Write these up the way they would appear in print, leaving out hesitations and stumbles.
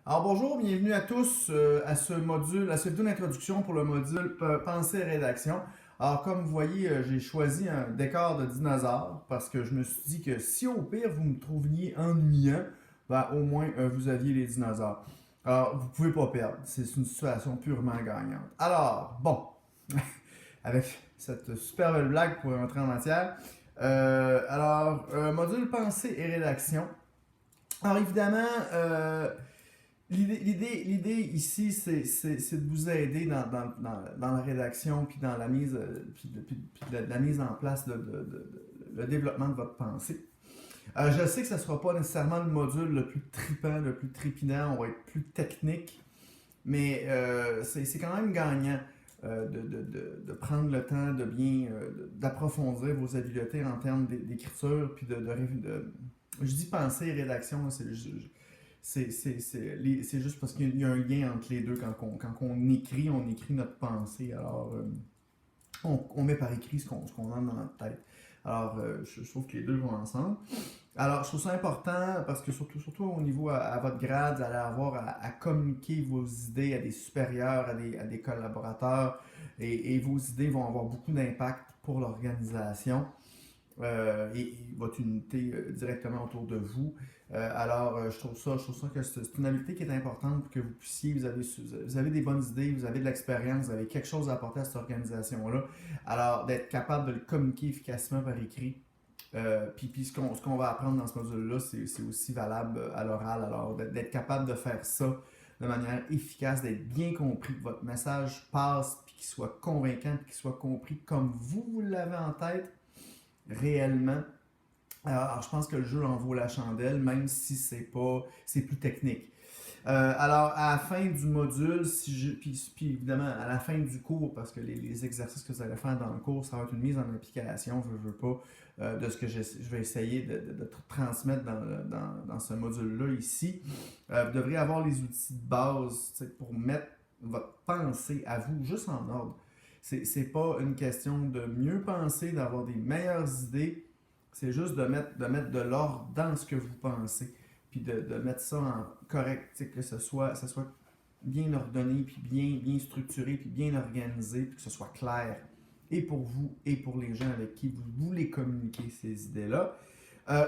Alors bonjour, bienvenue à tous à ce module, à cette vidéo d'introduction pour le module Pensée et rédaction. Alors comme vous voyez, j'ai choisi un décor de dinosaure parce que je me suis dit que si au pire vous me trouviez ennuyant, ben, au moins vous aviez les dinosaures. Alors vous pouvez pas perdre, c'est une situation purement gagnante. Alors bon, avec cette super belle blague pour entrer en matière. Module Pensée et rédaction. Alors évidemment, l'idée ici, c'est de vous aider dans la rédaction, puis dans la mise, puis de la mise en place, le développement de votre pensée. Je sais que ce ne sera pas nécessairement le module le plus tripant, le plus trépidant, on va être plus technique, mais c'est quand même gagnant de prendre le temps de bien d'approfondir vos habiletés en termes d'écriture, puis je dis pensée et rédaction, c'est juste parce qu'il y a un lien entre les deux. Quand on écrit notre pensée. Alors, on met par écrit ce qu'on a dans notre tête. Alors, je trouve que les deux vont ensemble. Alors, je trouve ça important parce que surtout au niveau à votre grade, vous allez avoir à communiquer vos idées à des supérieurs, à des collaborateurs, et vos idées vont avoir beaucoup d'impact pour l'organisation et votre unité directement autour de vous. Je trouve ça que c'est une habileté qui est importante pour que vous puissiez, vous avez des bonnes idées, vous avez de l'expérience, vous avez quelque chose à apporter à cette organisation-là. Alors, d'être capable de le communiquer efficacement par écrit. Puis ce qu'on va apprendre dans ce module-là, c'est aussi valable à l'oral. Alors, d'être capable de faire ça de manière efficace, d'être bien compris, que votre message passe, puis qu'il soit convaincant, puis qu'il soit compris comme vous l'avez en tête, réellement. Alors, je pense que le jeu en vaut la chandelle, même si c'est plus technique. Alors, à la fin du module, puis évidemment à la fin du cours, parce que les exercices que vous allez faire dans le cours, ça va être une mise en application, je veux pas, de ce que je vais essayer de transmettre dans ce module-là ici. Vous devriez avoir les outils de base pour mettre votre pensée à vous juste en ordre. C'est pas une question de mieux penser, d'avoir des meilleures idées, c'est juste de mettre de l'ordre dans ce que vous pensez, puis de mettre ça en correct, que ça soit bien ordonné, puis bien structuré, puis bien organisé, puis que ce soit clair, et pour vous, et pour les gens avec qui vous voulez communiquer ces idées-là.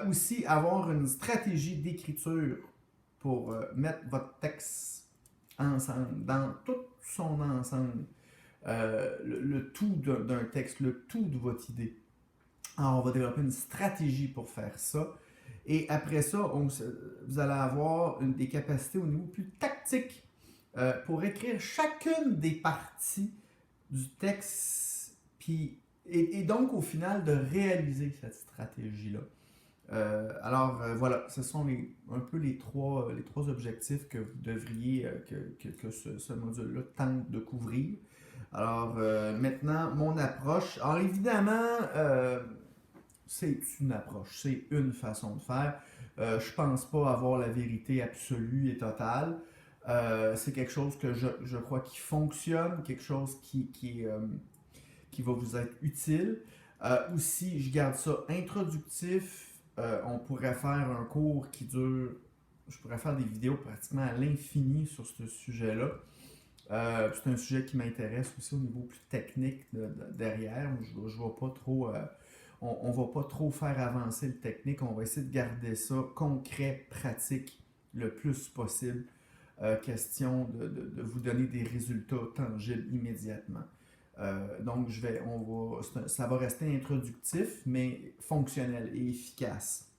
Aussi, avoir une stratégie d'écriture pour mettre votre texte ensemble, dans tout son ensemble, le tout d'un texte, le tout de votre idée. Alors, on va développer une stratégie pour faire ça. Et après ça, vous allez avoir des capacités au niveau plus tactique pour écrire chacune des parties du texte, et donc au final de réaliser cette stratégie-là. Voilà, ce sont un peu les trois objectifs que vous devriez, que ce module-là tente de couvrir. Alors maintenant, mon approche. Alors évidemment, c'est une approche, c'est une façon de faire. Je pense pas avoir la vérité absolue et totale. C'est quelque chose que je crois qui fonctionne, quelque chose qui va vous être utile. Aussi, je garde ça introductif. On pourrait faire un cours qui dure. Je pourrais faire des vidéos pratiquement à l'infini sur ce sujet-là. C'est un sujet qui m'intéresse aussi au niveau plus technique derrière. Je ne vais pas trop on va pas trop faire avancer le technique, on va essayer de garder ça concret, pratique le plus possible. Question de vous donner des résultats tangibles immédiatement. Donc, ça va rester introductif, mais fonctionnel et efficace.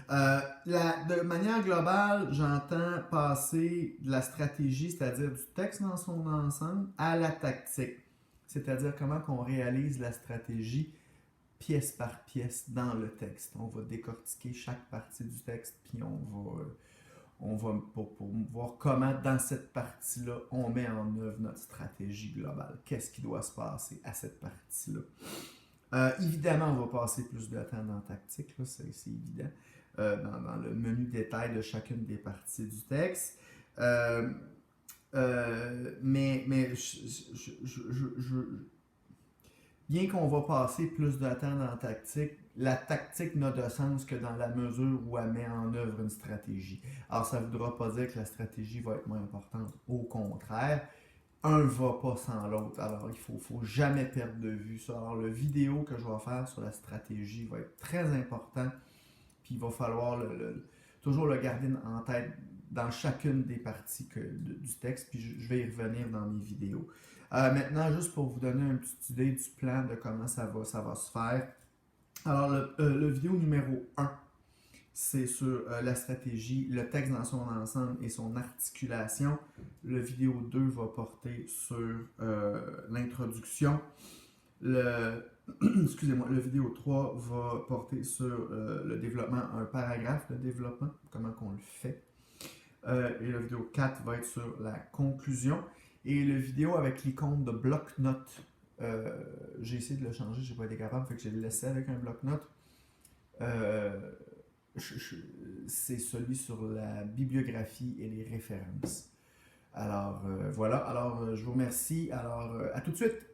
De manière globale, j'entends passer de la stratégie, c'est-à-dire du texte dans son ensemble, à la tactique. C'est-à-dire comment on réalise la stratégie pièce par pièce dans le texte. On va décortiquer chaque partie du texte, puis on va pour voir comment dans cette partie-là, on met en œuvre notre stratégie globale. Qu'est-ce qui doit se passer à cette partie-là. Évidemment, on va passer plus de temps dans la tactique, là, c'est évident, dans le menu détail de chacune des parties du texte. Mais bien qu'on va passer plus de temps dans la tactique n'a de sens que dans la mesure où elle met en œuvre une stratégie. Alors, ça ne voudra pas dire que la stratégie va être moins importante. Au contraire, un ne va pas sans l'autre. Alors, faut jamais perdre de vue ça. Alors, le vidéo que je vais faire sur la stratégie va être très important. Puis, il va falloir toujours le garder en tête dans chacune des parties du texte. Puis, je vais y revenir dans mes vidéos. Maintenant, juste pour vous donner une petite idée du plan de comment ça va se faire. Alors, le vidéo numéro 1, c'est sur la stratégie, le texte dans son ensemble et son articulation. Le vidéo 2 va porter sur l'introduction. Excusez-moi, le vidéo 3 va porter sur le développement, un paragraphe de développement, comment qu'on le fait. Et le vidéo 4 va être sur la conclusion. Et le vidéo avec l'icône de bloc-notes, j'ai essayé de le changer, j'ai pas été capable, fait que j'ai laissé avec un bloc-notes. C'est celui sur la bibliographie et les références. Alors voilà, alors je vous remercie. Alors à tout de suite.